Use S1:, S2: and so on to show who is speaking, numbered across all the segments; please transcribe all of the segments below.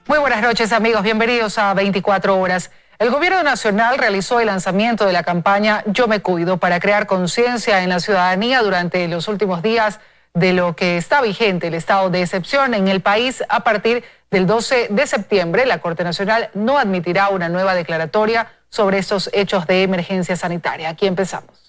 S1: Muy buenas noches, amigos. Bienvenidos a 24 horas. El Gobierno Nacional realizó el lanzamiento de la campaña Yo me cuido para crear conciencia en la ciudadanía durante los últimos días de lo que está vigente el estado de excepción en el país. A partir del 12 de septiembre, la Corte Nacional no admitirá una nueva declaratoria sobre estos hechos de emergencia sanitaria. Aquí empezamos.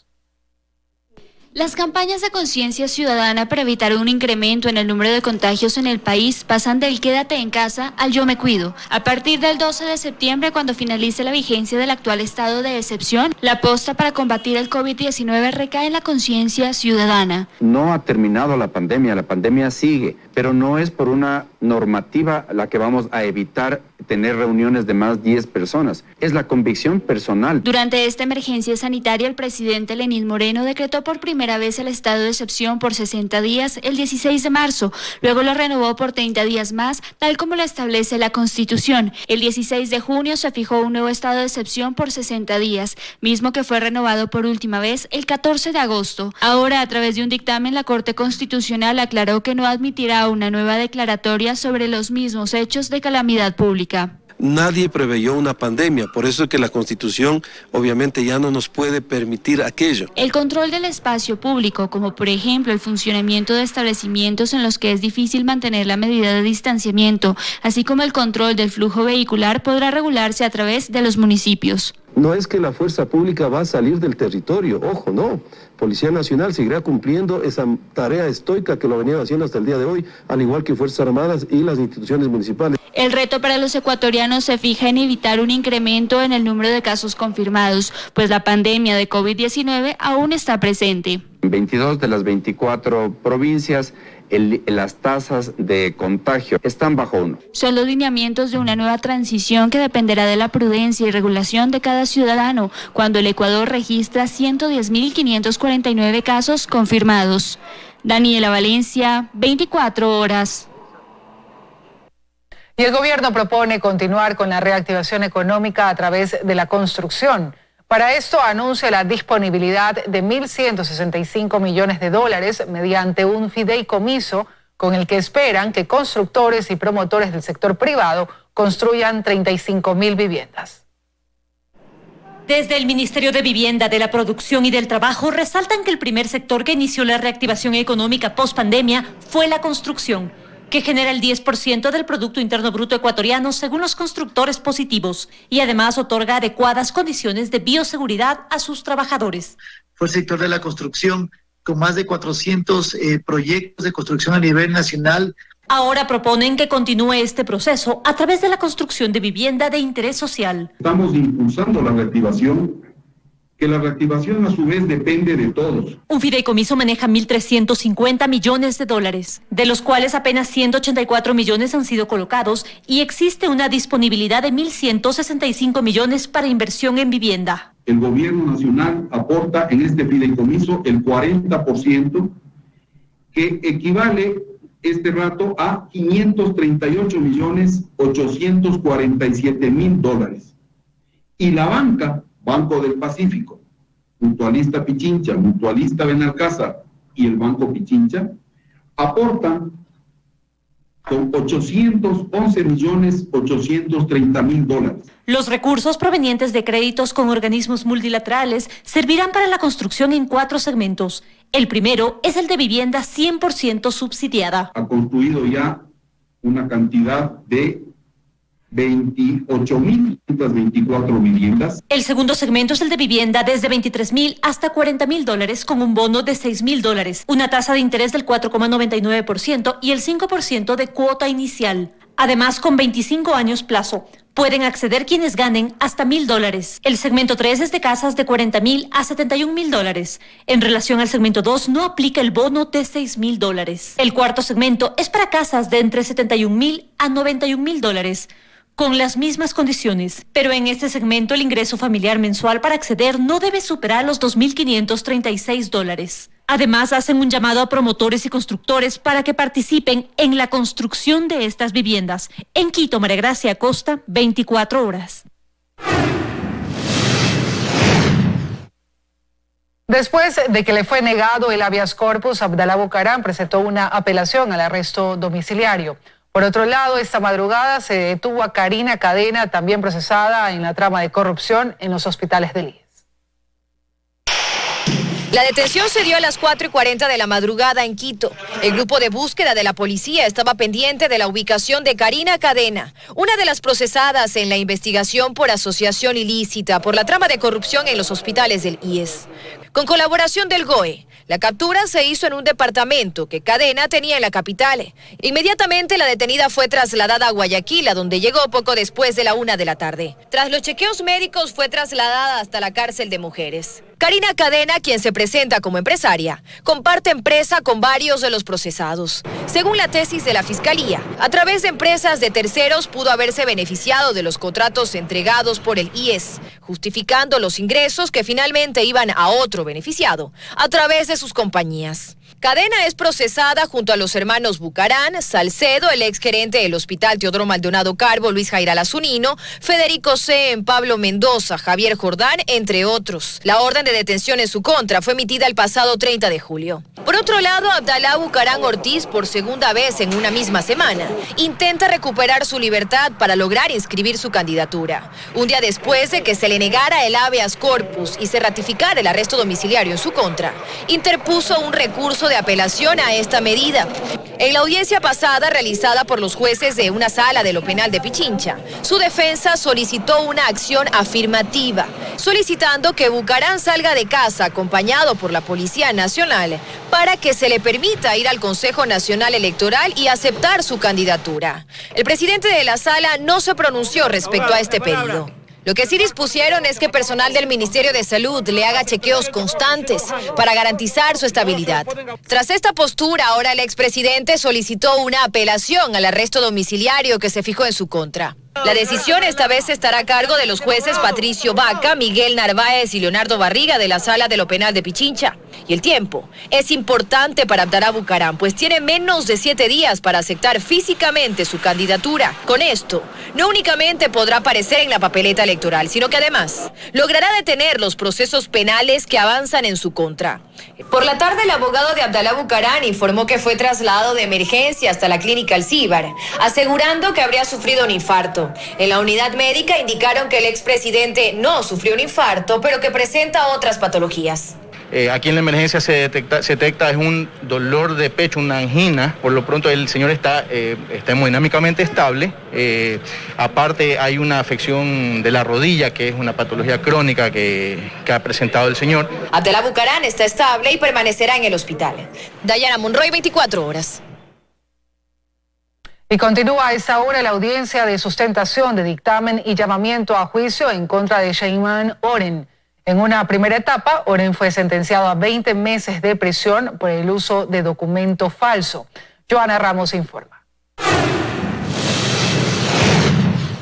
S2: Las campañas de conciencia ciudadana para evitar un incremento en el número de contagios en el país pasan del quédate en casa al yo me cuido. A partir del 12 de septiembre, cuando finalice la vigencia del actual estado de excepción, la aposta para combatir el COVID-19 recae en la conciencia ciudadana.
S3: No ha terminado la pandemia sigue, pero no es por una normativa la que vamos a evitar tener reuniones de más 10 personas. Es la convicción personal.
S2: Durante esta emergencia sanitaria, el presidente Lenín Moreno decretó por primera vez el estado de excepción por 60 días el 16 de marzo. Luego lo renovó por 30 días más, tal como lo establece la Constitución. El 16 de junio se fijó un nuevo estado de excepción por 60 días, mismo que fue renovado por última vez el 14 de agosto. Ahora, a través de un dictamen, la Corte Constitucional aclaró que no admitirá una nueva declaratoria sobre los mismos hechos de calamidad pública.
S4: Nadie preveyó una pandemia, por eso es que la Constitución obviamente ya no nos puede permitir aquello.
S2: El control del espacio público, como por ejemplo el funcionamiento de establecimientos en los que es difícil mantener la medida de distanciamiento, así como el control del flujo vehicular, podrá regularse a través de los municipios.
S5: No es que la fuerza pública va a salir del territorio, ojo, no. Policía Nacional seguirá cumpliendo esa tarea estoica que lo venía haciendo hasta el día de hoy, al igual que Fuerzas Armadas y las instituciones municipales.
S2: El reto para los ecuatorianos se fija en evitar un incremento en el número de casos confirmados, pues la pandemia de COVID-19 aún está presente.
S3: En 22 de las 24 provincias, las tasas de contagio están bajo 1.
S2: Son los lineamientos de una nueva transición que dependerá de la prudencia y regulación de cada ciudadano, cuando el Ecuador registra 110.549 casos confirmados. Daniela Valencia, 24 horas.
S1: Y el gobierno propone continuar con la reactivación económica a través de la construcción. Para esto anuncia la disponibilidad de $1.165 millones mediante un fideicomiso con el que esperan que constructores y promotores del sector privado construyan 35.000 viviendas.
S6: Desde el Ministerio de Vivienda, de la Producción y del Trabajo resaltan que el primer sector que inició la reactivación económica post-pandemia fue la construcción, que genera el 10% del Producto Interno Bruto ecuatoriano según los constructores positivos y además otorga adecuadas condiciones de bioseguridad a sus trabajadores.
S7: Fue el sector de la construcción con más de 400 proyectos de construcción a nivel nacional.
S6: Ahora proponen que continúe este proceso a través de la construcción de vivienda de interés social.
S8: Estamos impulsando la reactivación, que la reactivación a su vez depende de todos.
S6: Un fideicomiso maneja $1.350 millones, de los cuales apenas 184 millones han sido colocados y existe una disponibilidad de 1.165 millones para inversión en vivienda.
S8: El gobierno nacional aporta en este fideicomiso el 40%, que equivale este rato a $538.847.000. Y la banca, Banco del Pacífico, Mutualista Pichincha, Mutualista Benalcázar y el Banco Pichincha aportan con $811.830.000.
S6: Los recursos provenientes de créditos con organismos multilaterales servirán para la construcción en 4 segmentos. El primero es el de vivienda 100% subsidiada.
S8: Ha construido ya una cantidad de 28.524 viviendas.
S6: El segundo segmento es el de vivienda desde $23.000 hasta $40.000 con un bono de $6.000, una tasa de interés del 4,99% y el 5% de cuota inicial. Además, con 25 años plazo, pueden acceder quienes ganen hasta $1.000. El segmento 3 es de casas de $40.000 a $71.000. En relación al segmento 2, no aplica el bono de $6.000. El cuarto segmento es para casas de entre $71.000 a $91.000. Con las mismas condiciones, pero en este segmento el ingreso familiar mensual para acceder no debe superar los $2.536. Además, hacen un llamado a promotores y constructores para que participen en la construcción de estas viviendas. En Quito, María Gracia Acosta, 24 horas.
S1: Después de que le fue negado el habeas corpus, Abdalá Bucaram presentó una apelación al arresto domiciliario. Por otro lado, esta madrugada se detuvo a Karina Cadena, también procesada en la trama de corrupción en los hospitales del IES.
S9: La detención se dio a las 4:40 de la madrugada en Quito. El grupo de búsqueda de la policía estaba pendiente de la ubicación de Karina Cadena, una de las procesadas en la investigación por asociación ilícita por la trama de corrupción en los hospitales del IES. Con colaboración del GOE, la captura se hizo en un departamento que Cadena tenía en la capital. Inmediatamente la detenida fue trasladada a Guayaquil, a donde llegó poco después de la 1 de la tarde. Tras los chequeos médicos fue trasladada hasta la cárcel de mujeres. Karina Cadena, quien se presenta como empresaria, comparte empresa con varios de los procesados. Según la tesis de la Fiscalía, a través de empresas de terceros pudo haberse beneficiado de los contratos entregados por el IES, justificando los ingresos que finalmente iban a otro beneficiado, a través de sus compañías. Cadena es procesada junto a los hermanos Bucarán, Salcedo, el exgerente del Hospital Teodoro Maldonado Carbo, Luis Jairal Zunino, Federico C., Pablo Mendoza, Javier Jordán, entre otros. La orden de detención en su contra fue emitida el pasado 30 de julio. Por otro lado, Abdalá Bucarán Ortiz, por segunda vez en una misma semana, intenta recuperar su libertad para lograr inscribir su candidatura. Un día después de que se le negara el habeas corpus y se ratificara el arresto domiciliario en su contra, interpuso un recurso de apelación a esta medida. En la audiencia pasada realizada por los jueces de una sala de lo penal de Pichincha, su defensa solicitó una acción afirmativa, solicitando que Bucarán salga de casa acompañado por la Policía Nacional para que se le permita ir al Consejo Nacional Electoral y aceptar su candidatura. El presidente de la sala no se pronunció respecto a este pedido. Lo que sí dispusieron es que personal del Ministerio de Salud le haga chequeos constantes para garantizar su estabilidad. Tras esta postura, ahora el expresidente solicitó una apelación al arresto domiciliario que se fijó en su contra. La decisión esta vez estará a cargo de los jueces Patricio Vaca, Miguel Narváez y Leonardo Barriga de la Sala de lo Penal de Pichincha. Y el tiempo es importante para Abdalá Bucarán, pues tiene menos de 7 días para aceptar físicamente su candidatura. Con esto, no únicamente podrá aparecer en la papeleta electoral, sino que además logrará detener los procesos penales que avanzan en su contra. Por la tarde, el abogado de Abdalá Bucarán informó que fue trasladado de emergencia hasta la clínica Alcíbar, asegurando que habría sufrido un infarto. En la unidad médica indicaron que el expresidente no sufrió un infarto, pero que presenta otras patologías.
S10: Aquí en la emergencia se detecta es un dolor de pecho, una angina. Por lo pronto el señor está hemodinámicamente estable. Aparte hay una afección de la rodilla, que es una patología crónica que ha presentado el señor.
S9: Abdalá Bucarán está estable y permanecerá en el hospital. Dayana Monroy, 24 horas.
S1: Y continúa a esta hora la audiencia de sustentación de dictamen y llamamiento a juicio en contra de Sheyman Oren. En una primera etapa, Oren fue sentenciado a 20 meses de prisión por el uso de documento falso. Joana Ramos informa.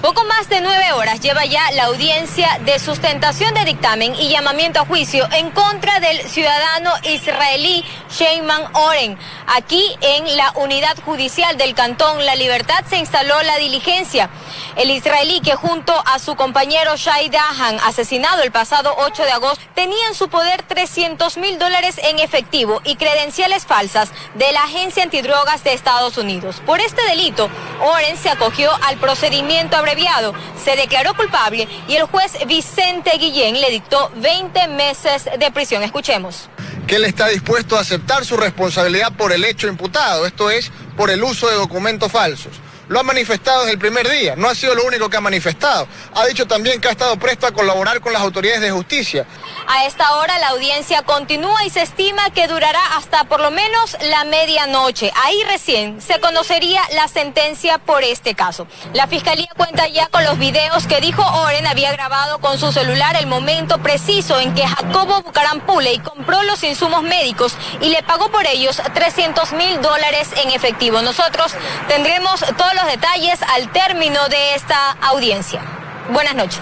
S11: Poco más de 9 horas lleva ya la audiencia de sustentación de dictamen y llamamiento a juicio en contra del ciudadano israelí Sheyman Oren. Aquí en la unidad judicial del Cantón La Libertad se instaló la diligencia. El israelí, que junto a su compañero Shai Dahan, asesinado el pasado 8 de agosto, tenía en su poder $300,000 en efectivo y credenciales falsas de la Agencia Antidrogas de Estados Unidos. Por este delito, Oren se acogió al procedimiento abreviado, se declaró culpable y el juez Vicente Guillén le dictó 20 meses de prisión. Escuchemos.
S12: Que él está dispuesto a aceptar su responsabilidad por el hecho imputado, esto es, por el uso de documentos falsos. Lo ha manifestado desde el primer día, no ha sido lo único que ha manifestado. Ha dicho también que ha estado presto a colaborar con las autoridades de justicia.
S11: A esta hora la audiencia continúa y se estima que durará hasta por lo menos la medianoche. Ahí recién se conocería la sentencia por este caso. La Fiscalía cuenta ya con los videos que dijo Oren había grabado con su celular el momento preciso en que Jacobo Bucarán Puley compró los insumos médicos y le pagó por ellos $300,000 en efectivo. Nosotros tendremos todos los detalles al término de esta audiencia. Buenas noches.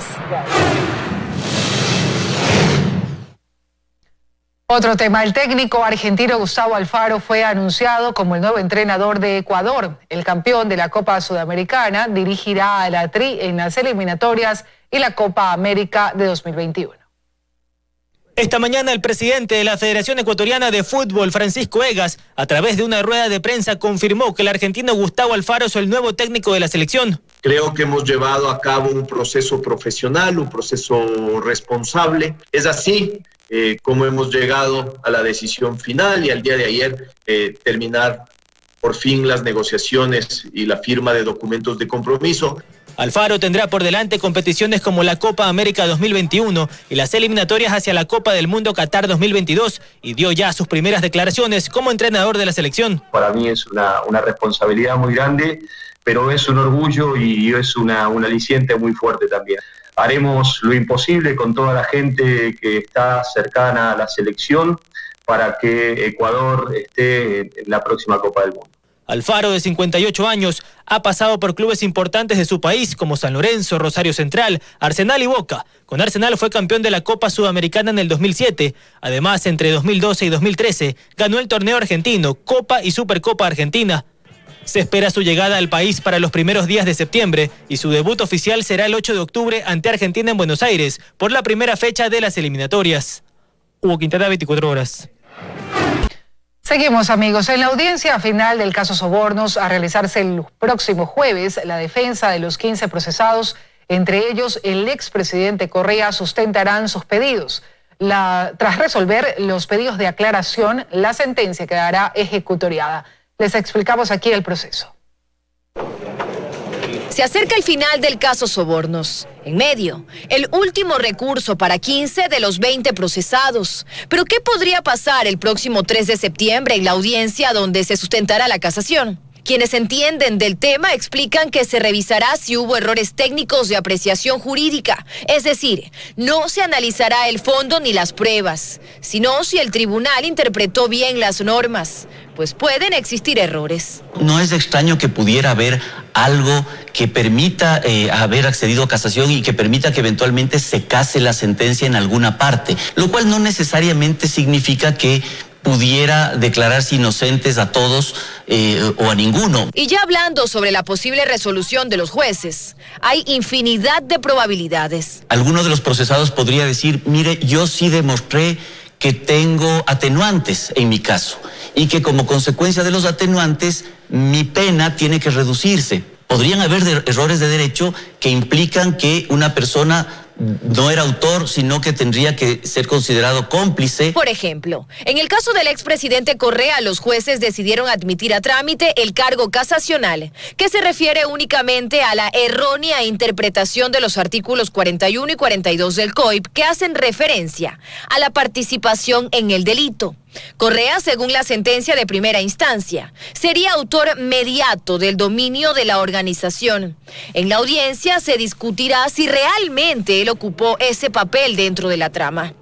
S1: Otro tema, el técnico argentino Gustavo Alfaro fue anunciado como el nuevo entrenador de Ecuador. El campeón de la Copa Sudamericana dirigirá a la Tri en las eliminatorias y la Copa América de 2021.
S13: Esta mañana el presidente de la Federación Ecuatoriana de Fútbol, Francisco Egas, a través de una rueda de prensa confirmó que el argentino Gustavo Alfaro es el nuevo técnico de la selección.
S14: Creo que hemos llevado a cabo un proceso profesional, un proceso responsable. Es así como hemos llegado a la decisión final y al día de ayer terminar por fin las negociaciones y la firma de documentos de compromiso.
S13: Alfaro tendrá por delante competiciones como la Copa América 2021 y las eliminatorias hacia la Copa del Mundo Qatar 2022 y dio ya sus primeras declaraciones como entrenador de la selección.
S15: Para mí es una responsabilidad muy grande, pero es un orgullo y es un aliciente muy fuerte también. Haremos lo imposible con toda la gente que está cercana a la selección para que Ecuador esté en la próxima Copa del Mundo.
S13: Alfaro, de 58 años, ha pasado por clubes importantes de su país como San Lorenzo, Rosario Central, Arsenal y Boca. Con Arsenal fue campeón de la Copa Sudamericana en el 2007. Además, entre 2012 y 2013, ganó el torneo argentino, Copa y Supercopa Argentina. Se espera su llegada al país para los primeros días de septiembre y su debut oficial será el 8 de octubre ante Argentina en Buenos Aires por la primera fecha de las eliminatorias. Hugo Quintana, 24 horas.
S1: Seguimos, amigos. En la audiencia final del caso Sobornos, a realizarse el próximo jueves, la defensa de los 15 procesados, entre ellos el expresidente Correa, sustentarán sus pedidos. Tras resolver los pedidos de aclaración, la sentencia quedará ejecutoriada. Les explicamos aquí el proceso.
S9: Se acerca el final del caso Sobornos. En medio, el último recurso para 15 de los 20 procesados. Pero ¿qué podría pasar el próximo 3 de septiembre en la audiencia donde se sustentará la casación? Quienes entienden del tema explican que se revisará si hubo errores técnicos de apreciación jurídica. Es decir, no se analizará el fondo ni las pruebas, sino si el tribunal interpretó bien las normas, pues pueden existir errores.
S16: No es extraño que pudiera haber algo que permita haber accedido a casación y que permita que eventualmente se case la sentencia en alguna parte, lo cual no necesariamente significa que pudiera declararse inocentes a todos o a ninguno.
S9: Y ya hablando sobre la posible resolución de los jueces, hay infinidad de probabilidades.
S16: Alguno de los procesados podría decir, mire, yo sí demostré que tengo atenuantes en mi caso y que como consecuencia de los atenuantes mi pena tiene que reducirse. Podrían haber errores de derecho que implican que una persona no era autor, sino que tendría que ser considerado cómplice.
S9: Por ejemplo, en el caso del expresidente Correa, los jueces decidieron admitir a trámite el cargo casacional, que se refiere únicamente a la errónea interpretación de los artículos 41 y 42 del COIP, que hacen referencia a la participación en el delito. Correa, según la sentencia de primera instancia, sería autor mediato del dominio de la organización. En la audiencia se discutirá si realmente él ocupó ese papel dentro de la trama.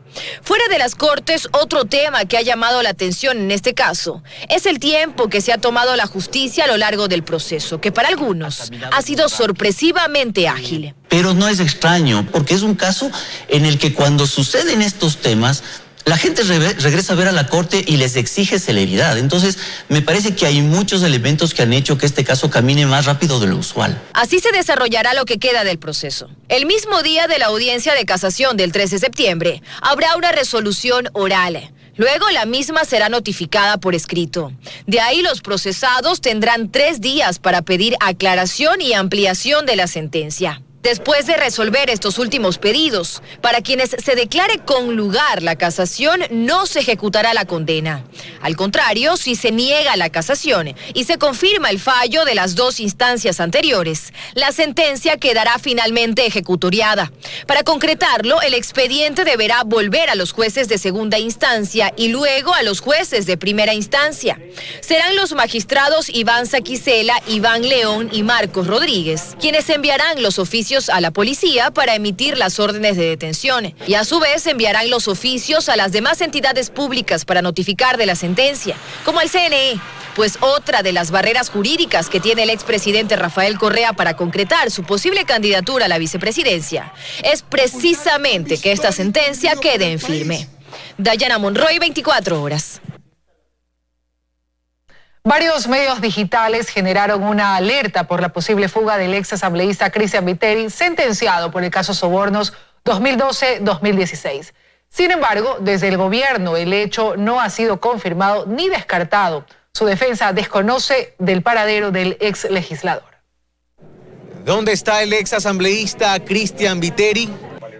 S9: Fuera de las Cortes, otro tema que ha llamado la atención en este caso es el tiempo que se ha tomado la justicia a lo largo del proceso, que para algunos ha sido sorpresivamente ágil.
S16: Pero no es extraño, porque es un caso en el que cuando suceden estos temas, la gente regresa a ver a la Corte y les exige celeridad. Entonces, me parece que hay muchos elementos que han hecho que este caso camine más rápido de lo usual.
S9: Así se desarrollará lo que queda del proceso. El mismo día de la audiencia de casación del 13 de septiembre, habrá una resolución oral. Luego la misma será notificada por escrito. De ahí los procesados tendrán 3 días para pedir aclaración y ampliación de la sentencia. Después de resolver estos últimos pedidos, para quienes se declare con lugar la casación, no se ejecutará la condena. Al contrario, si se niega la casación y se confirma el fallo de las 2 instancias anteriores, la sentencia quedará finalmente ejecutoriada. Para concretarlo, el expediente deberá volver a los jueces de segunda instancia y luego a los jueces de primera instancia. Serán los magistrados Iván Saquicela, Iván León y Marcos Rodríguez quienes enviarán los oficios a la policía para emitir las órdenes de detención y a su vez enviarán los oficios a las demás entidades públicas para notificar de la sentencia, como al CNE, pues otra de las barreras jurídicas que tiene el expresidente Rafael Correa para concretar su posible candidatura a la vicepresidencia es precisamente que esta sentencia quede en firme. Dayana Monroy, 24 horas.
S1: Varios medios digitales generaron una alerta por la posible fuga del ex asambleísta Cristian Viteri, sentenciado por el caso Sobornos 2012-2016. Sin embargo, desde el gobierno el hecho no ha sido confirmado ni descartado. Su defensa desconoce del paradero del ex legislador.
S17: ¿Dónde está el ex asambleísta Cristian Viteri?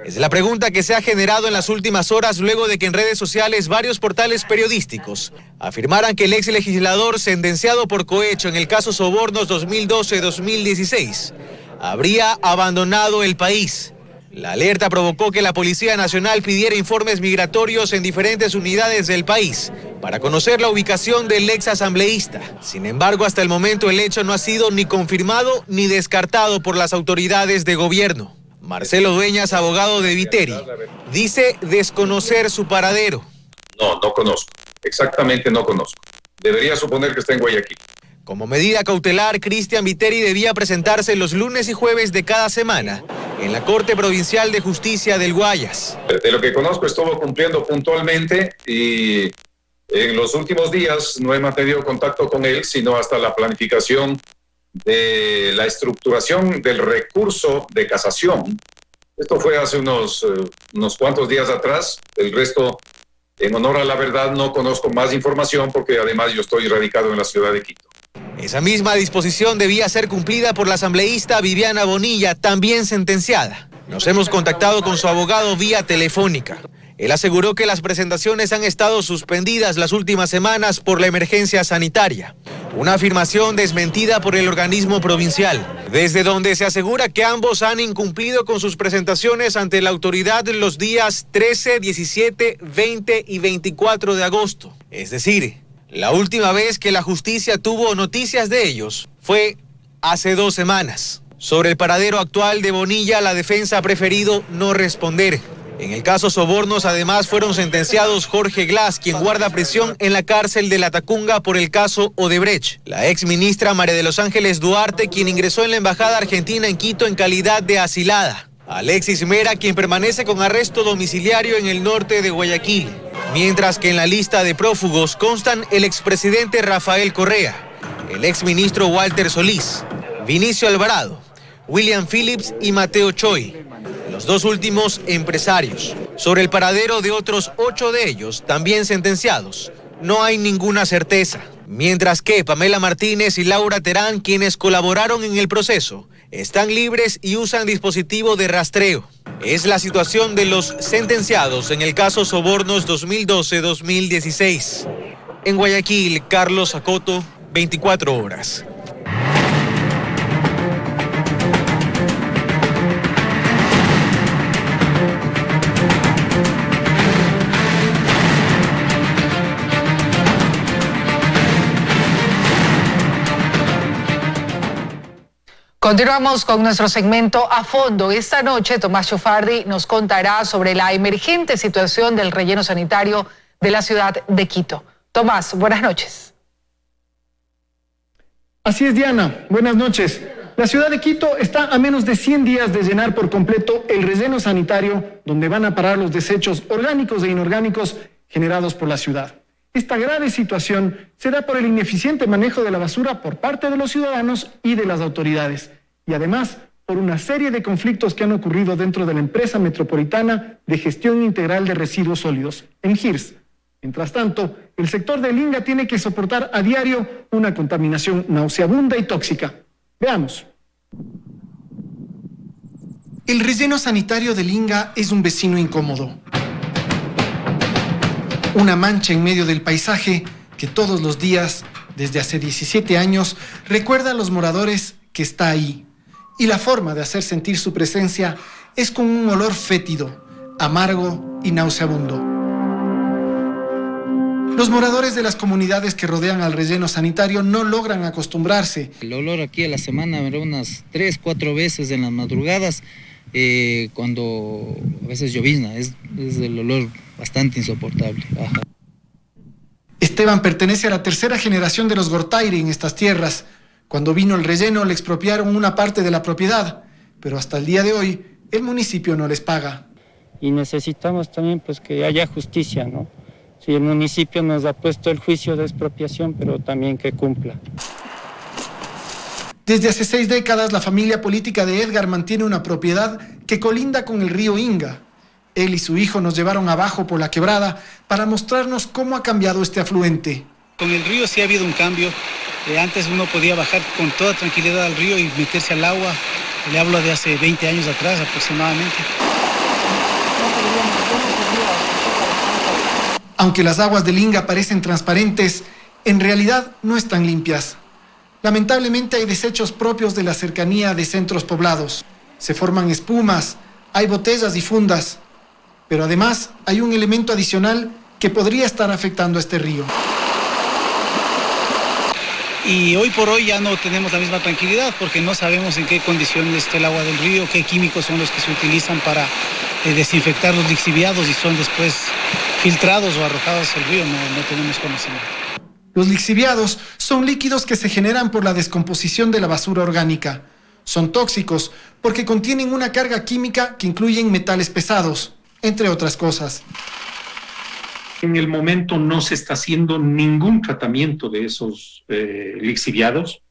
S17: Es la pregunta que se ha generado en las últimas horas luego de que en redes sociales varios portales periodísticos afirmaran que el ex legislador sentenciado por cohecho en el caso Sobornos 2012-2016 habría abandonado el país. La alerta provocó que la Policía Nacional pidiera informes migratorios en diferentes unidades del país para conocer la ubicación del ex asambleísta. Sin embargo, hasta el momento el hecho no ha sido ni confirmado ni descartado por las autoridades de gobierno. Marcelo Dueñas, abogado de Viteri, dice desconocer su paradero.
S18: No conozco. Exactamente no conozco. Debería suponer que está en Guayaquil.
S17: Como medida cautelar, Cristian Viteri debía presentarse los lunes y jueves de cada semana en la Corte Provincial de Justicia del Guayas.
S18: De lo que conozco estuvo cumpliendo puntualmente y en los últimos días no he mantenido contacto con él, sino hasta la planificación de la estructuración del recurso de casación. Esto fue hace unos cuantos días atrás. El resto, en honor a la verdad, no conozco más información porque además yo estoy radicado en la ciudad de Quito.
S17: Esa misma disposición debía ser cumplida por la asambleísta Viviana Bonilla, también sentenciada. Nos hemos contactado con su abogado vía telefónica. Él aseguró que las presentaciones han estado suspendidas las últimas semanas por la emergencia sanitaria. Una afirmación desmentida por el organismo provincial, desde donde se asegura que ambos han incumplido con sus presentaciones ante la autoridad los días 13, 17, 20 y 24 de agosto. Es decir, la última vez que la justicia tuvo noticias de ellos fue hace 2 semanas. Sobre el paradero actual de Bonilla, la defensa ha preferido no responder. En el caso Sobornos, además, fueron sentenciados Jorge Glass, quien guarda prisión en la cárcel de La Tacunga por el caso Odebrecht. La ex ministra María de los Ángeles Duarte, quien ingresó en la Embajada Argentina en Quito en calidad de asilada. Alexis Mera, quien permanece con arresto domiciliario en el norte de Guayaquil. Mientras que en la lista de prófugos constan el expresidente Rafael Correa, el exministro Walter Solís, Vinicio Alvarado, William Phillips y Mateo Choi, los 2 últimos empresarios. Sobre el paradero de otros 8 de ellos, también sentenciados, no hay ninguna certeza. Mientras que Pamela Martínez y Laura Terán, quienes colaboraron en el proceso, están libres y usan dispositivo de rastreo. Es la situación de los sentenciados en el caso Sobornos 2012-2016. En Guayaquil, Carlos Acoto, 24 horas.
S1: Continuamos con nuestro segmento A Fondo. Esta noche Tomás Chofardi nos contará sobre la emergente situación del relleno sanitario de la ciudad de Quito. Tomás, buenas noches.
S19: Así es, Diana. Buenas noches. La ciudad de Quito está a menos de 100 días de llenar por completo el relleno sanitario donde van a parar los desechos orgánicos e inorgánicos generados por la ciudad. Esta grave situación se da por el ineficiente manejo de la basura por parte de los ciudadanos y de las autoridades, y además por una serie de conflictos que han ocurrido dentro de la empresa metropolitana de gestión integral de residuos sólidos, EMGIRS. Mientras tanto, el sector de Linga tiene que soportar a diario una contaminación nauseabunda y tóxica. Veamos. El relleno sanitario de Linga es un vecino incómodo. Una mancha en medio del paisaje que todos los días, desde hace 17 años, recuerda a los moradores que está ahí. Y la forma de hacer sentir su presencia es con un olor fétido, amargo y nauseabundo. Los moradores de las comunidades que rodean al relleno sanitario no logran acostumbrarse.
S20: El olor aquí a la semana me da unas 3-4 veces en las madrugadas, cuando a veces llovizna, es el olor bastante insoportable. Ajá.
S19: Esteban pertenece a la tercera generación de los Gortairi en estas tierras. Cuando vino el relleno le expropiaron una parte de la propiedad, pero hasta el día de hoy el municipio no les paga.
S21: Y necesitamos también pues que haya justicia, ¿no? Sí, el municipio nos ha puesto el juicio de expropiación, pero también que cumpla.
S19: Desde hace 6 décadas, la familia política de Edgar mantiene una propiedad que colinda con el río Inga. Él y su hijo nos llevaron abajo por la quebrada para mostrarnos cómo ha cambiado este afluente.
S4: Con el río sí ha habido un cambio. Antes uno podía bajar con toda tranquilidad al río y meterse al agua. Le hablo de hace 20 años atrás aproximadamente.
S19: Aunque las aguas del Inga parecen transparentes, en realidad no están limpias. Lamentablemente hay desechos propios de la cercanía de centros poblados. Se forman espumas, hay botellas y fundas. Pero además hay un elemento adicional que podría estar afectando a este río.
S4: Y hoy por hoy ya no tenemos la misma tranquilidad porque no sabemos en qué condiciones está el agua del río, qué químicos son los que se utilizan para desinfectar los lixiviados y son después filtrados o arrojados al río, no tenemos conocimiento.
S19: Los lixiviados son líquidos que se generan por la descomposición de la basura orgánica. Son tóxicos porque contienen una carga química que incluyen metales pesados, entre otras cosas.
S22: En el momento no se está haciendo ningún tratamiento de esos lixiviados.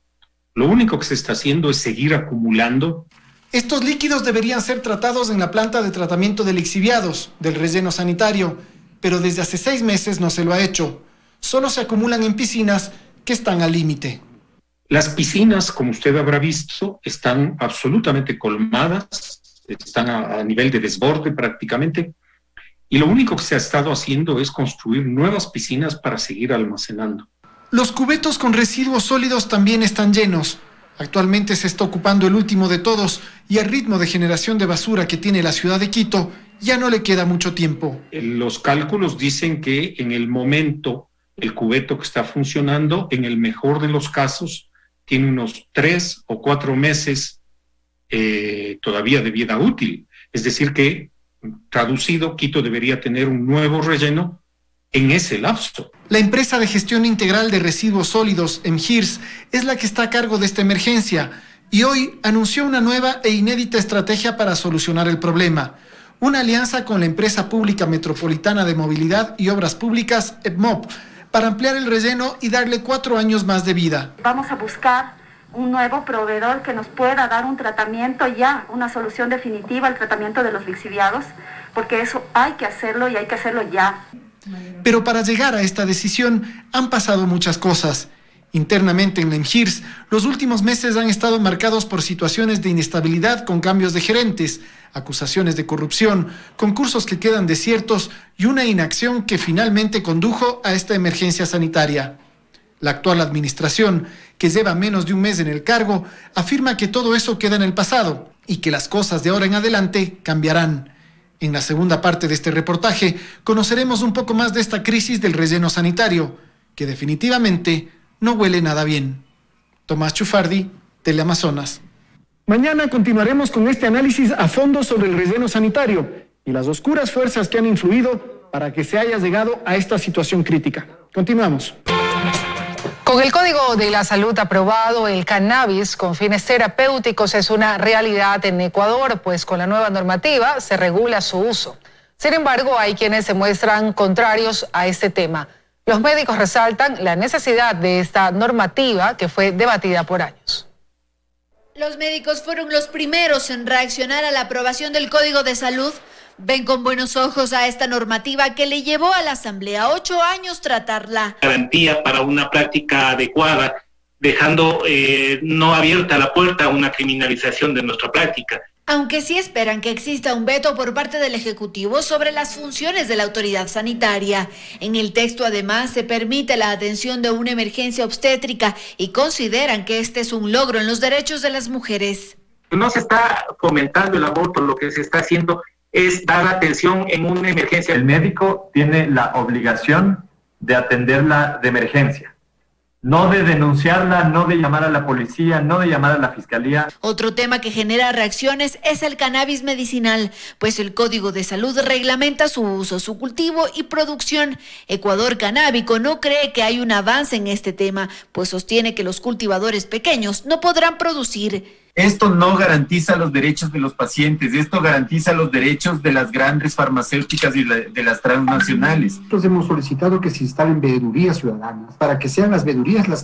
S22: Lo único que se está haciendo es seguir acumulando.
S19: Estos líquidos deberían ser tratados en la planta de tratamiento de lixiviados del relleno sanitario, pero desde hace 6 meses no se lo ha hecho. Solo se acumulan en piscinas que están al límite.
S22: Las piscinas, como usted habrá visto, están absolutamente colmadas, están a nivel de desborde prácticamente. Y lo único que se ha estado haciendo es construir nuevas piscinas para seguir almacenando.
S19: Los cubetos con residuos sólidos también están llenos. Actualmente se está ocupando el último de todos y al ritmo de generación de basura que tiene la ciudad de Quito ya no le queda mucho tiempo.
S22: Los cálculos dicen que en el momento el cubeto que está funcionando, en el mejor de los casos, tiene unos 3 o 4 meses todavía de vida útil. Es decir que, traducido, Quito debería tener un nuevo relleno en ese lapso.
S19: La empresa de gestión integral de residuos sólidos, MGIRS, es la que está a cargo de esta emergencia y hoy anunció una nueva e inédita estrategia para solucionar el problema. Una alianza con la empresa pública metropolitana de movilidad y obras públicas, EPMOP, para ampliar el relleno y darle 4 años más de vida.
S23: Vamos a buscar un nuevo proveedor que nos pueda dar un tratamiento ya, una solución definitiva al tratamiento de los lixiviados, porque eso hay que hacerlo y hay que hacerlo ya.
S19: Pero para llegar a esta decisión han pasado muchas cosas. Internamente en la MGIRS, los últimos meses han estado marcados por situaciones de inestabilidad con cambios de gerentes, acusaciones de corrupción, concursos que quedan desiertos y una inacción que finalmente condujo a esta emergencia sanitaria. La actual administración, que lleva menos de un mes en el cargo, afirma que todo eso queda en el pasado y que las cosas de ahora en adelante cambiarán. En la segunda parte de este reportaje conoceremos un poco más de esta crisis del relleno sanitario, que definitivamente no huele nada bien. Tomás Chufardi, Teleamazonas. Mañana continuaremos con este análisis a fondo sobre el relleno sanitario y las oscuras fuerzas que han influido para que se haya llegado a esta situación crítica. Continuamos.
S1: Con el Código de la Salud aprobado, el cannabis con fines terapéuticos es una realidad en Ecuador, pues con la nueva normativa se regula su uso. Sin embargo, hay quienes se muestran contrarios a este tema. Los médicos resaltan la necesidad de esta normativa que fue debatida por años.
S24: Los médicos fueron los primeros en reaccionar a la aprobación del Código de Salud. Ven con buenos ojos a esta normativa que le llevó a la Asamblea 8 años tratarla.
S25: Garantía para una práctica adecuada, dejando no abierta la puerta a una criminalización de nuestra práctica.
S24: Aunque sí esperan que exista un veto por parte del Ejecutivo sobre las funciones de la autoridad sanitaria. En el texto además se permite la atención de una emergencia obstétrica y consideran que este es un logro en los derechos de las mujeres.
S25: No se está fomentando el aborto, lo que se está haciendo es dar atención en una emergencia.
S15: El médico tiene la obligación de atenderla de emergencia, no de denunciarla, no de llamar a la policía, no de llamar a la fiscalía.
S24: Otro tema que genera reacciones es el cannabis medicinal, pues el Código de Salud reglamenta su uso, su cultivo y producción. Ecuador Canábico no cree que hay un avance en este tema, pues sostiene que los cultivadores pequeños no podrán producir.
S2: Esto no garantiza los derechos de los pacientes, esto garantiza los derechos de las grandes farmacéuticas y de las transnacionales.
S3: Nosotros hemos solicitado que se instalen veedurías ciudadanas, para que sean las veedurías las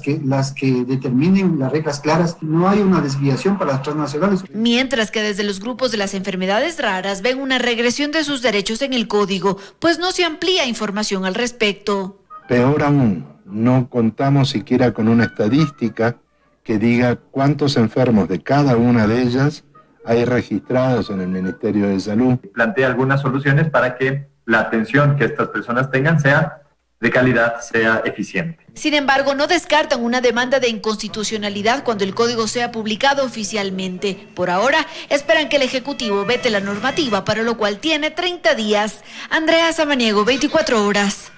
S3: que determinen las reglas claras, no hay una desviación para las transnacionales.
S24: Mientras que desde los grupos de las enfermedades raras ven una regresión de sus derechos en el código, pues no se amplía información al respecto.
S5: Peor aún, no contamos siquiera con una estadística que diga cuántos enfermos de cada una de ellas hay registrados en el Ministerio de Salud.
S15: Plantea algunas soluciones para que la atención que estas personas tengan sea de calidad, sea eficiente.
S24: Sin embargo, no descartan una demanda de inconstitucionalidad cuando el código sea publicado oficialmente. Por ahora, esperan que el Ejecutivo vete la normativa, para lo cual tiene 30 días. Andrea Samaniego, 24 horas.